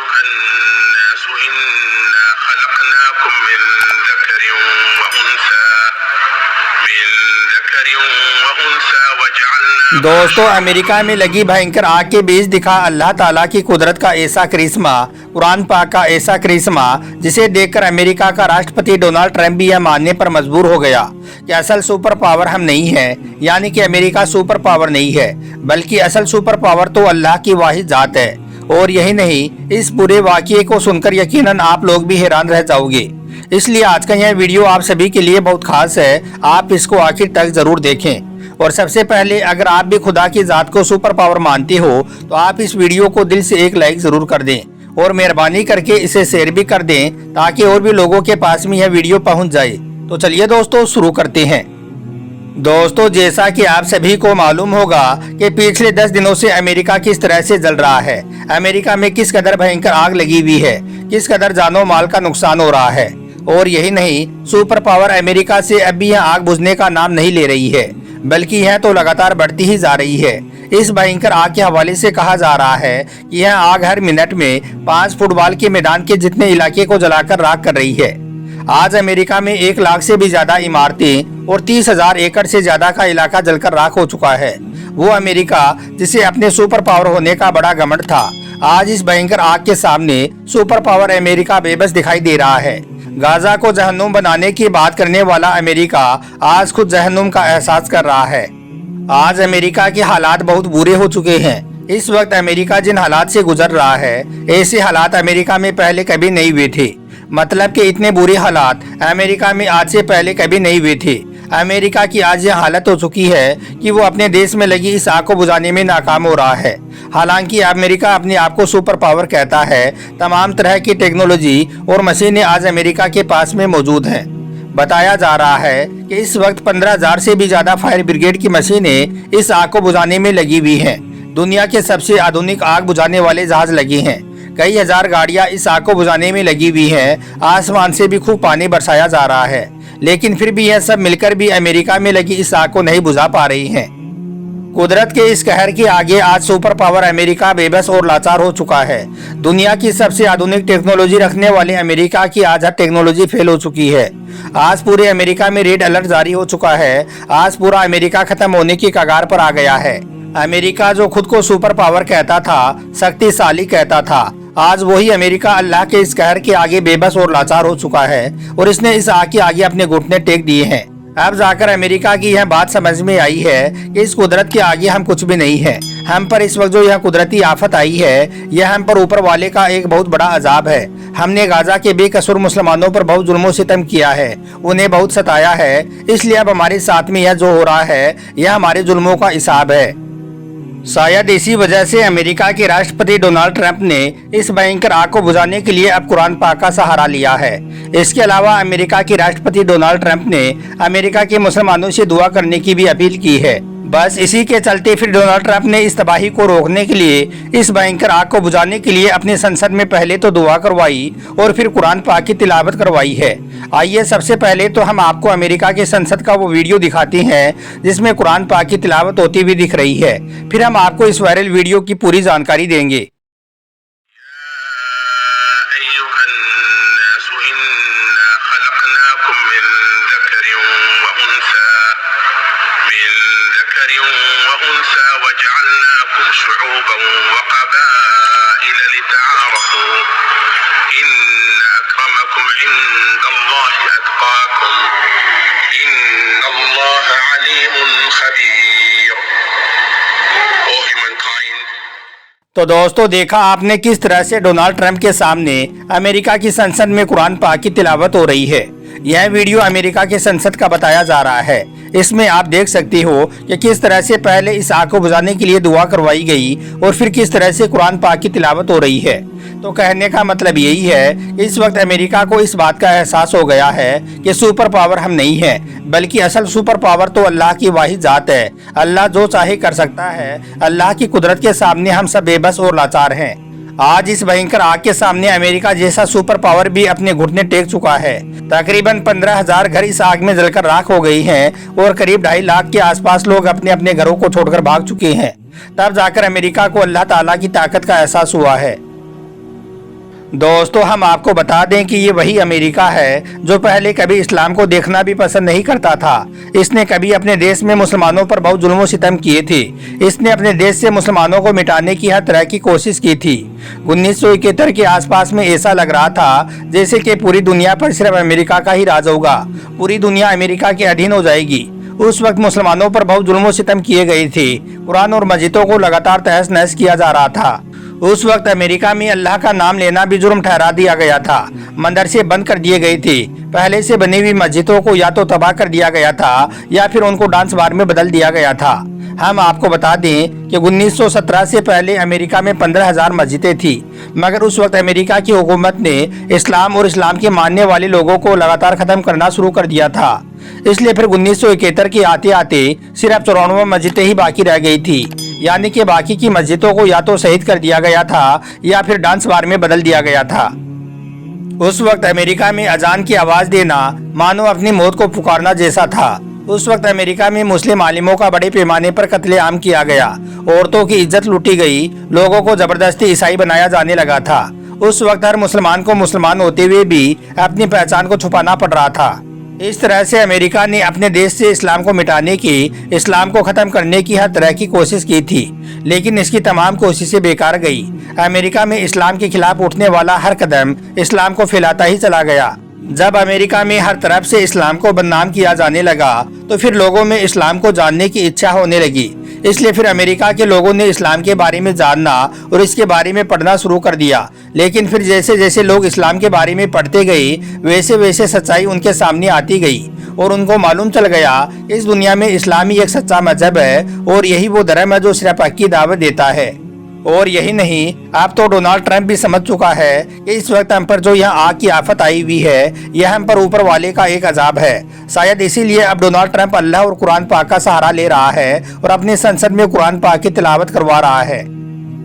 أيها الناس إنا خلقناكم من ذكر وأنثى وجعلناكم دوستو امریکہ میں لگی بھینکر آگ کے بیچ دکھا اللہ تعالیٰ کی قدرت کا ایسا کرشمہ، قرآن پاک کا ایسا کرشمہ جسے دیکھ کر امریکہ کا راشٹرپتی ڈونلڈ ٹرمپ بھی یہ ماننے پر مجبور ہو گیا کہ اصل سپر پاور ہم نہیں ہیں، یعنی کہ امریکہ سپر پاور نہیں ہے بلکہ اصل سپر پاور تو اللہ کی واحد ذات ہے۔ اور یہی نہیں، اس پورے واقعے کو سن کر یقیناً آپ لوگ بھی حیران رہ جاؤ گے، اس لیے آج کا یہ ویڈیو آپ سبھی کے لیے بہت خاص ہے، آپ اس کو آخر تک ضرور دیکھیں۔ اور سب سے پہلے اگر آپ بھی خدا کی ذات کو سپر پاور مانتے ہو تو آپ اس ویڈیو کو دل سے ایک لائک ضرور کر دیں اور مہربانی کر کے اسے شیئر بھی کر دیں تاکہ اور بھی لوگوں کے پاس میں یہ ویڈیو پہنچ جائے۔ تو چلیے دوستو شروع کرتے ہیں۔ دوستو جیسا کہ آپ سبھی کو معلوم ہوگا کہ پچھلے 10 دنوں سے امریکہ کس طرح سے جل رہا ہے، امریکہ میں کس قدر بھینکر آگ لگی ہوئی ہے، کس قدر جان و مال کا نقصان ہو رہا ہے۔ اور یہی نہیں، سپر پاور امریکہ سے اب بھی یہاں آگ بجھنے کا نام نہیں لے رہی ہے بلکہ یہ تو لگاتار بڑھتی ہی جا رہی ہے۔ اس بھینکر آگ کے حوالے سے کہا جا رہا ہے کہ یہ آگ ہر منٹ میں 5 فٹ بال کے میدان کے جتنے علاقے کو جلا کر راکھ کر رہی ہے۔ آج امریکہ میں 1 لاکھ سے بھی زیادہ عمارتیں اور 30,000 ایکڑ سے زیادہ کا علاقہ جل کر راکھ ہو چکا ہے۔ وہ امریکہ جسے اپنے سپر پاور ہونے کا بڑا گھمنڈ تھا، آج اس بھینکر آگ کے سامنے سپر پاور امریکہ بے بس دکھائی دے رہا ہے۔ غازہ کو جہنم بنانے کی بات کرنے والا امریکہ آج خود جہنم کا احساس کر رہا ہے۔ آج امریکہ کے حالات بہت برے ہو چکے ہیں۔ اس وقت امریکہ جن حالات سے گزر رہا ہے، ایسے حالات امریکہ میں پہلے کبھی نہیں ہوئے تھے۔ مطلب کہ اتنے برے حالات امریکہ میں آج سے پہلے کبھی نہیں ہوئے تھے۔ امریکہ کی آج یہ حالت ہو چکی ہے کہ وہ اپنے دیش میں لگی اس آگ کو بجھانے میں ناکام ہو رہا ہے۔ حالانکہ امریکہ اپنے آپ کو سپر پاور کہتا ہے، تمام طرح کی ٹیکنالوجی اور مشینیں آج امریکہ کے پاس میں موجود ہیں۔ بتایا جا رہا ہے کہ اس وقت 15,000 سے بھی زیادہ فائر بریگیڈ کی مشینیں اس آگ کو بجھانے میں لگی ہوئی ہیں۔ دنیا کے سب سے آدھونک آگ بجھانے والے جہاز لگے ہیں۔ کئی ہزار گاڑیاں اس آگ کو بجھانے میں لگی ہوئی ہیں۔ آسمان سے بھی خوب پانی برسایا جا رہا ہے، لیکن پھر بھی یہ سب مل کر بھی امریکہ میں لگی اس آگ کو نہیں بجھا پا رہی ہیں۔ قدرت کے اس قہر کے آگے آج سپر پاور امریکہ بے بس اور لاچار ہو چکا ہے۔ دنیا کی سب سے آدھونک ٹیکنالوجی رکھنے والے امریکہ کی آج ہر ٹیکنالوجی فیل ہو چکی ہے۔ آج پورے امریکہ میں ریڈ الرٹ جاری ہو چکا ہے۔ آج پورا امریکہ ختم ہونے کی کگار پر آ گیا ہے۔ امریکہ جو خود کو سپر پاور کہتا تھا، شکتیشالی کہتا تھا، آج وہی امریکہ اللہ کے اس قہر کے آگے بے بس اور لاچار ہو چکا ہے اور اس نے اس آگ کے آگے اپنے گھٹنے ٹیک دیے ہیں۔ اب جا کر امریکہ کی یہ بات سمجھ میں آئی ہے کہ اس قدرت کے آگے ہم کچھ بھی نہیں ہیں۔ ہم پر اس وقت جو یہ قدرتی آفت آئی ہے، یہ ہم پر اوپر والے کا ایک بہت بڑا عذاب ہے۔ ہم نے غازہ کے بے قصور مسلمانوں پر بہت ظلم و ستم کیا ہے، انہیں بہت ستایا ہے، اس لیے اب ہمارے ساتھ میں یہ جو ہو رہا ہے یہ ہمارے ظلموں کا حساب ہے۔ شاید اسی وجہ سے امریکہ کے راشٹرپتی ڈونلڈ ٹرمپ نے اس بھینکر آگ کو بجھانے کے لیے اب قرآن پاک کا سہارا لیا ہے۔ اس کے علاوہ امریکہ کے راشٹرپتی ڈونلڈ ٹرمپ نے امریکہ کے مسلمانوں سے دعا کرنے کی بھی اپیل کی ہے۔ بس اسی کے چلتے پھر ڈونلڈ ٹرمپ نے اس تباہی کو روکنے کے لیے، اس بھینکر آگ کو بجھانے کے لیے اپنی سنسد میں پہلے تو دعا کروائی اور پھر قرآن پاک کی تلاوت کروائی ہے۔ آئیے سب سے پہلے تو ہم آپ کو امریکہ کے سنسد کا وہ ویڈیو دکھاتے ہیں جس میں قرآن پاک کی تلاوت ہوتی ہوئی دکھ رہی ہے، پھر ہم آپ کو اس وائرل ویڈیو کی پوری جانکاری دیں گے۔ أيها الناس إنا خلقناكم من ذكر وأنثى وجعلناكم شعوبا وقبائل لتعارفوا إن أكرمكم عند الله أتقاكم إن الله عليم خبير. Oh humankind. تو دوستو دیکھا آپ نے کس طرح سے ڈونلڈ ٹرمپ کے سامنے امریکہ کی سنسد میں قرآن پاک کی تلاوت ہو رہی ہے۔ یہ ویڈیو امریکہ کے سنسد کا بتایا جا رہا ہے۔ اس میں آپ دیکھ سکتے ہو کہ کس طرح سے پہلے اس آگ کو بجھانے کے لیے دعا کروائی گئی اور پھر کس طرح سے قرآن پاک کی تلاوت ہو رہی ہے۔ تو کہنے کا مطلب یہی ہے کہ اس وقت امریکہ کو اس بات کا احساس ہو گیا ہے کہ سپر پاور ہم نہیں ہیں بلکہ اصل سپر پاور تو اللہ کی واحد ذات ہے۔ اللہ جو چاہے کر سکتا ہے۔ اللہ کی قدرت کے سامنے ہم سب بے بس اور لاچار ہیں۔ آج اس بھینکر آگ کے سامنے امریکہ جیسا سپر پاور بھی اپنے گھٹنے ٹیک چکا ہے۔ تقریباً 15,000 گھر اس آگ میں جل کر راکھ ہو گئی ہیں اور قریب 2.5 لاکھ کے آس پاس لوگ اپنے اپنے گھروں کو چھوڑ کر بھاگ چکے ہیں۔ تب جا کر امریکہ کو اللہ تعالیٰ کی طاقت کا احساس ہوا ہے۔ दोस्तों हम आपको बता दें कि ये वही अमेरिका है जो पहले कभी इस्लाम को देखना भी पसंद नहीं करता था। इसने कभी अपने देश में मुसलमानों पर बहुत जुल्म और सितम किए थे। इसने अपने देश से मुसलमानों को मिटाने की हर तरह की कोशिश की थी। 1971 के आसपास में ऐसा लग रहा था जैसे कि पूरी दुनिया पर सिर्फ अमेरिका का ही राज होगा, पूरी दुनिया अमेरिका के अधीन हो जाएगी। उस वक्त मुसलमानों पर बहुत जुल्म और सितम किए गए थे। कुरान और मस्जिदों को लगातार तहस नहस किया जा रहा था। उस वक्त अमेरिका में अल्लाह का नाम लेना भी जुर्म ठहरा दिया गया था। मदरसे बंद कर दिए गए थे। पहले से बनी हुई मस्जिदों को या तो तबाह कर दिया गया था या फिर उनको डांस बार में बदल दिया गया था। हम आपको बता दें कि 1917 से पहले अमेरिका में 15,000 मस्जिदें थी, मगर उस वक्त अमेरिका की हुकूमत ने इस्लाम और इस्लाम के मानने वाले लोगों को लगातार खत्म करना शुरू कर दिया था। इसलिए फिर 1971 के आते आते सिर्फ 94 मस्जिदें ही बाकी रह गई थी, यानी कि बाकी की मस्जिदों को या तो शहीद कर दिया गया था या फिर डांस बार में बदल दिया गया था। उस वक्त अमेरिका में अजान की आवाज देना मानो अपनी मौत को पुकारना जैसा था। उस वक्त अमेरिका में मुस्लिम आलिमों का बड़े पैमाने पर कत्लेआम किया गया। औरतों की इज्जत लूटी गई। लोगों को जबरदस्ती ईसाई बनाया जाने लगा था। उस वक्त हर मुसलमान को मुसलमान होते हुए भी अपनी पहचान को छुपाना पड़ रहा था। इस तरह से अमेरिका ने अपने देश से इस्लाम को मिटाने की, इस्लाम को खत्म करने की हर तरह की कोशिश की थी, लेकिन इसकी तमाम कोशिशें बेकार गई। अमेरिका में इस्लाम के खिलाफ उठने वाला हर कदम इस्लाम को फैलाता ही चला गया। जब अमेरिका में हर तरफ से इस्लाम को बदनाम किया जाने लगा तो फिर लोगों में इस्लाम को जानने की इच्छा होने लगी। इसलिए फिर अमेरिका के लोगों ने इस्लाम के बारे में जानना और इसके बारे में पढ़ना शुरू कर दिया। लेकिन फिर जैसे जैसे लोग इस्लाम के बारे में पढ़ते गए वैसे वैसे सच्चाई उनके सामने आती गई और उनको मालूम चल गया इस दुनिया में इस्लाम ही एक सच्चा मजहब है और यही वो धर्म है जो सिर्फ हक की दावत देता है। और यही नहीं, अब तो डोनाल्ड ट्रंप भी समझ चुका है कि इस वक्त हम पर जो यह आग की आफत आई हुई है यह हम पर ऊपर वाले का एक अजाब है। शायद इसीलिए अब डोनाल्ड ट्रंप अल्लाह और कुरान पाक का सहारा ले रहा है और अपनी संसद में कुरान पाक की तिलावत करवा रहा है।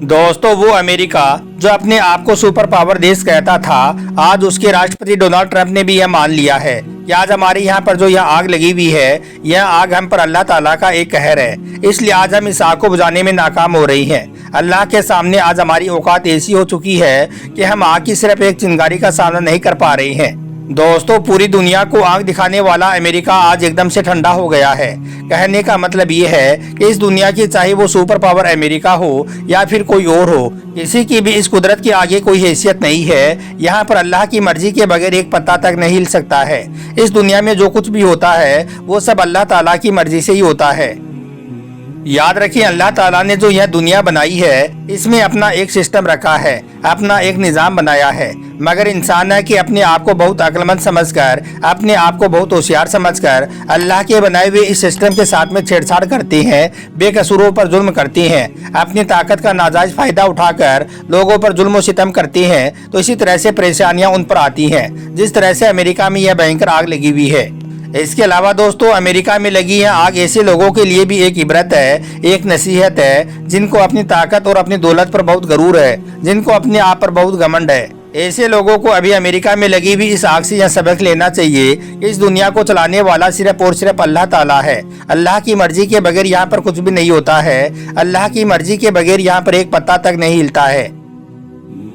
दोस्तों वो अमेरिका जो अपने आप को सुपर पावर देश कहता था, आज उसके राष्ट्रपति डोनाल्ड ट्रंप ने भी यह मान लिया है कि आज हमारे यहाँ पर जो यह आग लगी हुई है यह आग हम पर अल्लाह ताला का एक कहर है। इसलिए आज हम इस आग को बुझाने में नाकाम हो रही हैं। अल्लाह के सामने आज हमारी औकात ऐसी हो चुकी है कि हम आग की सिर्फ एक चिंगारी का सामना नहीं कर पा रहे हैं। दोस्तों पूरी दुनिया को आग दिखाने वाला अमेरिका आज एकदम से ठंडा हो गया है। कहने का मतलब ये है कि इस दुनिया की चाहे वो सुपर पावर अमेरिका हो या फिर कोई और हो, किसी की भी इस कुदरत के आगे कोई हैसियत नहीं है। यहाँ पर अल्लाह की मर्जी के बगैर एक पत्ता तक नहीं हिल सकता है। इस दुनिया में जो कुछ भी होता है वो सब अल्लाह ताला की मर्जी से ही होता है। याद रखिए अल्लाह ताला ने जो यह दुनिया बनाई है इसमें अपना एक सिस्टम रखा है, अपना एक निज़ाम बनाया है, मगर इंसान है कि अपने आप को बहुत अक्लमंद समझकर, अपने आप को बहुत होशियार समझकर अल्लाह के बनाए हुए इस सिस्टम के साथ में छेड़छाड़ करते हैं, बेकसूरों पर जुल्म करते हैं, अपनी ताकत का नाजायज फायदा उठाकर लोगों पर जुल्म और सितम करते हैं। तो इसी तरह से परेशानियां उन पर आती हैं जिस तरह से अमेरिका में यह भयंकर आग लगी हुई है। इसके अलावा दोस्तों अमेरिका में लगी है आग ऐसे लोगों के लिए भी एक इबरत है, एक नसीहत है, जिनको अपनी ताकत और अपनी दौलत पर बहुत गरूर है, जिनको अपने आप पर बहुत घमंड है। ऐसे लोगों को अभी अमेरिका में लगी हुई इस आग से यह सबक लेना चाहिए कि इस दुनिया को चलाने वाला सिर्फ और सिर्फ अल्लाह ताला है। अल्लाह की मर्जी के बगैर यहाँ पर कुछ भी नहीं होता है। अल्लाह की मर्जी के बगैर यहाँ पर एक पत्ता तक नहीं हिलता है।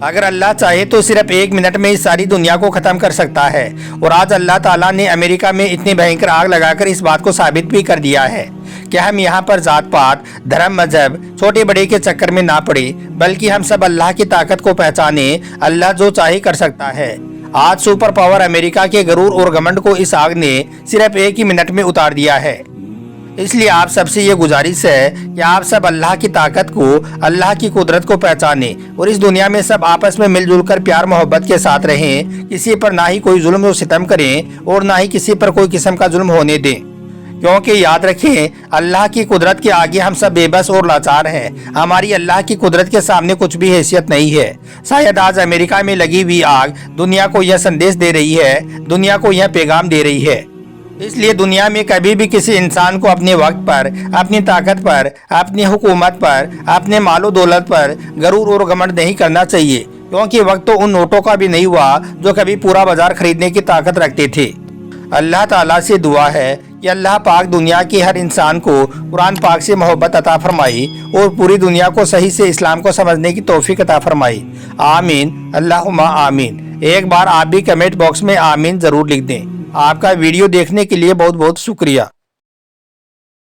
अगर अल्लाह चाहे तो सिर्फ 1 मिनट में इस सारी दुनिया को खत्म कर सकता है। और आज अल्लाह ताला ने अमेरिका में इतनी भयंकर आग लगाकर इस बात को साबित भी कर दिया है कि हम यहाँ पर जात पात, धर्म, मजहब, छोटे बड़े के चक्कर में ना पड़े, बल्कि हम सब अल्लाह की ताकत को पहचाने। अल्लाह जो चाहे कर सकता है। आज सुपर पावर अमेरिका के गरूर और घमंड को इस आग ने सिर्फ 1 ही मिनट में उतार दिया है। इसलिए आप सबसे ये गुजारिश है कि आप सब अल्लाह की ताकत को, अल्लाह की कुदरत को पहचाने और इस दुनिया में सब आपस में मिलजुल कर प्यार मोहब्बत के साथ रहें। किसी पर ना ही कोई जुल्म और सितम करें और ना ही किसी पर कोई किस्म का जुल्म होने दें, क्योंकि याद रखें अल्लाह की कुदरत के आगे हम सब बेबस और लाचार हैं। हमारी अल्लाह की कुदरत के सामने कुछ भी हैसियत नहीं है। शायद आज अमेरिका में लगी हुई आग दुनिया को यह संदेश दे रही है, दुनिया को यह पैगाम दे रही है। इसलिए दुनिया में कभी भी किसी इंसान को अपने वक्त पर, अपनी ताकत पर, अपनी हुकूमत पर, अपने मालो दौलत पर गरूर और घमंड नहीं करना चाहिए, क्योंकि वक्त तो उन नोटों का भी नहीं हुआ जो कभी पूरा बाजार खरीदने की ताकत रखते थे। اللہ تعالیٰ سے دعا ہے کہ اللہ پاک دنیا کے ہر انسان کو قرآن پاک سے محبت عطا فرمائی اور پوری دنیا کو صحیح سے اسلام کو سمجھنے کی توفیق عطا فرمائی۔ آمین اللہم آمین۔ ایک بار آپ بھی کمنٹ باکس میں آمین ضرور لکھ دیں۔ آپ کا ویڈیو دیکھنے کے لیے بہت بہت شکریہ۔